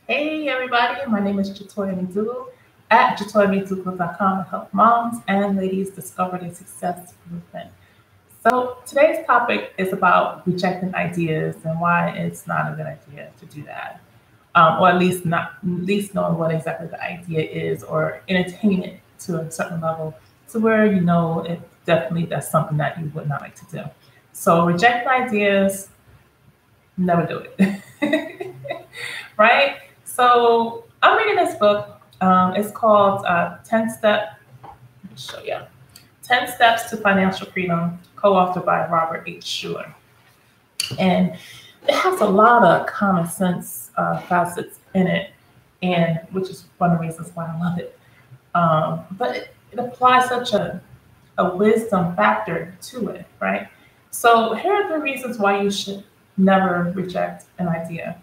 Hey everybody, my name is Jatoya Mizuku at jatoyamizuku.com to help moms and ladies discover their success movement. So today's topic is about rejecting ideas and why it's not a good idea to do that, or at least knowing what exactly the idea is, or entertain it to a certain level, to where you know it definitely that's something that you would not like to do. So reject ideas, never do it. Right? So I'm reading this book. It's called 10 Step. Let me show you. 10 Steps to Financial Freedom, co-authored by Robert H. Schuller. And it has a lot of common sense facets in it, and which is one of the reasons why I love it. But it applies such a wisdom factor to it, right? So here are the reasons why you should never reject an idea.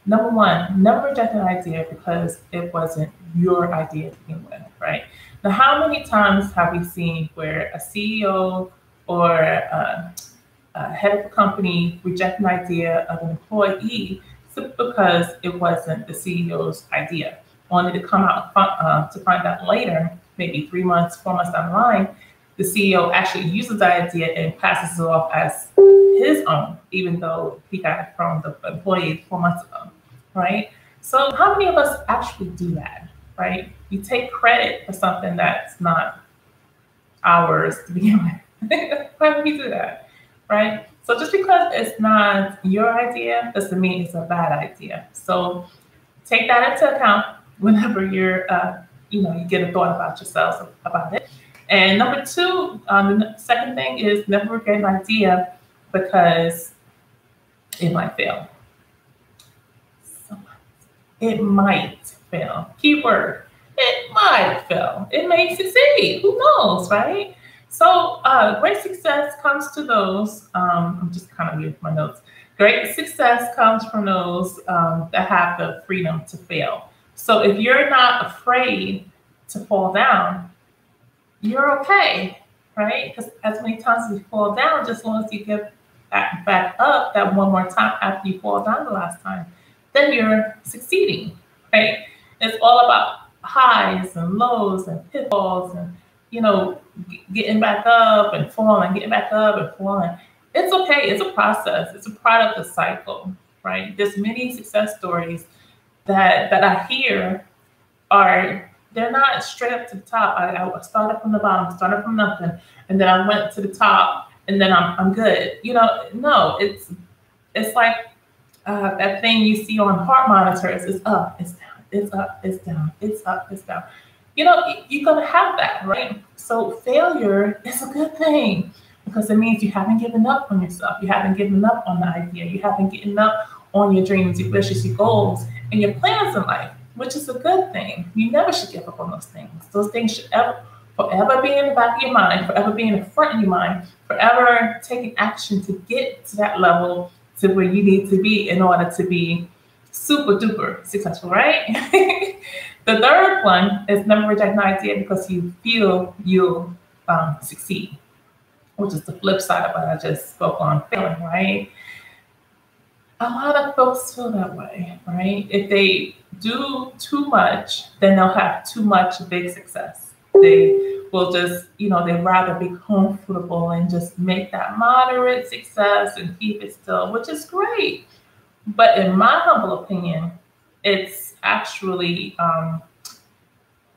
Number one, never reject an idea because it wasn't your idea to begin with, right? Now, how many times have we seen where a CEO or head of a company reject an idea of an employee simply because it wasn't the CEO's idea, only to come out to find out later, maybe 3 months, 4 months down the line, the CEO actually uses the idea and passes it off as his own, even though he got it from the employee 4 months ago, right? So how many of us actually do that, right? You take credit for something that's not ours to begin with. Why would we do that, right? So just because it's not your idea doesn't mean it's a bad idea. So take that into account whenever you get a thought about yourself about it. And number two, the second thing is never get an idea because it might fail. So it might fail. Keyword. It might fail. It may succeed. Who knows, right? So great success comes to those. I'm just kind of reading my notes. Great success comes from those that have the freedom to fail. So if you're not afraid to fall down, you're okay, right? Because as many times as you fall down, just as long as you get back up that one more time after you fall down the last time, then you're succeeding, right? It's all about highs and lows and pitfalls and, getting back up and falling, getting back up and falling. It's okay. It's a process. It's a part of the cycle, right? There's many success stories that I hear are they're not straight up to the top. I started from the bottom, started from nothing, and then I went to the top, and then I'm good. No, it's like that thing you see on heart monitors. It's up, it's down, it's up, it's down, it's up, it's down. You're gonna have that, right? So failure is a good thing because it means you haven't given up on yourself. You haven't given up on the idea. You haven't given up on your dreams, your wishes, your goals, and your plans in life, which is a good thing. You never should give up on those things. Those things should forever be in the back of your mind, forever be in the front of your mind, forever taking action to get to that level to where you need to be in order to be super duper successful, right? The third one is never reject an idea because you feel you'll succeed, which is the flip side of what I just spoke on failing, right? A lot of folks feel that way, right? If they do too much, then they'll have too much big success. They will just, they'd rather be comfortable and just make that moderate success and keep it still, which is great. But in my humble opinion, it's actually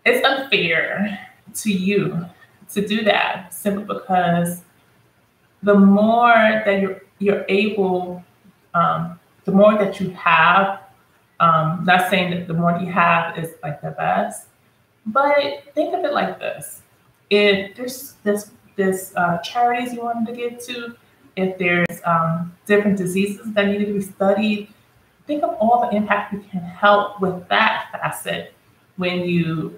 it's unfair to you to do that simply because the more that you're able, the more that you have. Not saying that the more you have is like the best, but think of it like this: if there's this charities you wanted to get to, if there's different diseases that need to be studied, think of all the impact you can help with that facet when you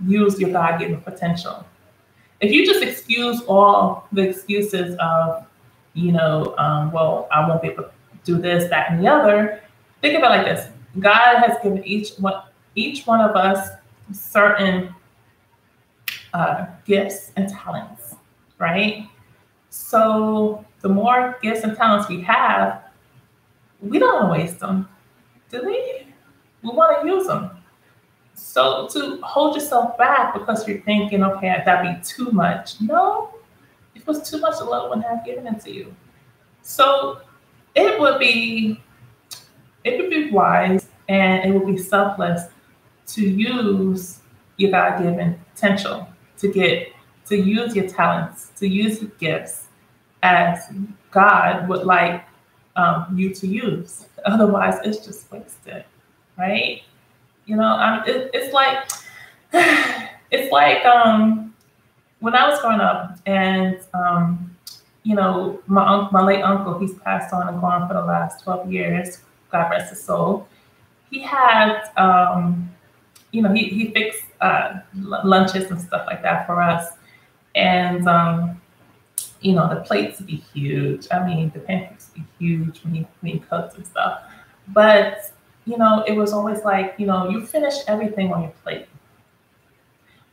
use your God-given potential. If you just excuse all the excuses of, well, I won't be able to do this, that, and the other, think of it like this. God has given each one of us certain gifts and talents, right? So the more gifts and talents we have, we don't want to waste them, do we? We want to use them. So to hold yourself back because you're thinking, okay, that'd be too much. No, if it was too much, the Lord wouldn't have given it to you. So it would be wise and it would be selfless to use your God-given potential, to use your talents, to use your gifts as God would like you to use. Otherwise, it's just wasted, right? It's like when I was growing up, and my late uncle, he's passed on and gone for the last 12 years. God rest his soul. He had, he fixed lunches and stuff like that for us, and the plates would be huge. I mean, the pancakes would be huge when he cooks and stuff. But it was always like, you finish everything on your plate.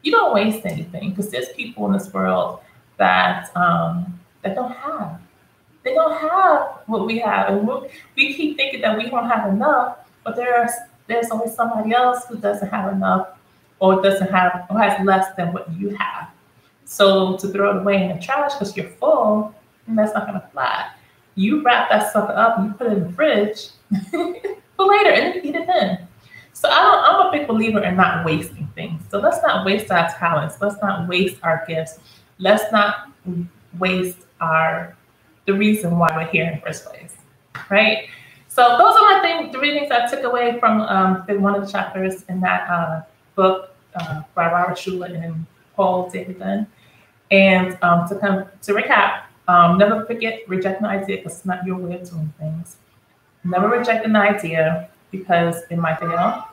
You don't waste anything, because there's people in this world that don't have. They don't have what we have, and we keep thinking that we don't have enough. But there's always somebody else who doesn't have enough, or has less than what you have. So to throw it away in the trash because you're full, that's not going to fly. You wrap that sucker up and you put it in the fridge for later and eat it then. So I'm a big believer in not wasting things. So let's not waste our talents. Let's not waste our gifts. Let's not waste the reason why we're here in the first place, right? So those are the 3 things I took away from one of the chapters in that book by Robert Schuller and Paul David Dunn. And to recap, never forget reject an idea because it's not your way of doing things. Never reject an idea because it might fail,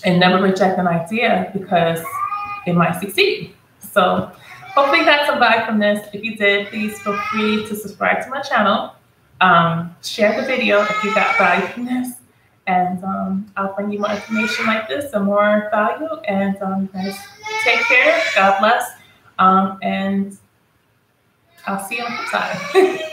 and never reject an idea because it might succeed. So hopefully you got some value from this. If you did, please feel free to subscribe to my channel. Share the video if you got value from this. And I'll bring you more information like this and more value. And you guys take care. God bless. And I'll see you on the flip side.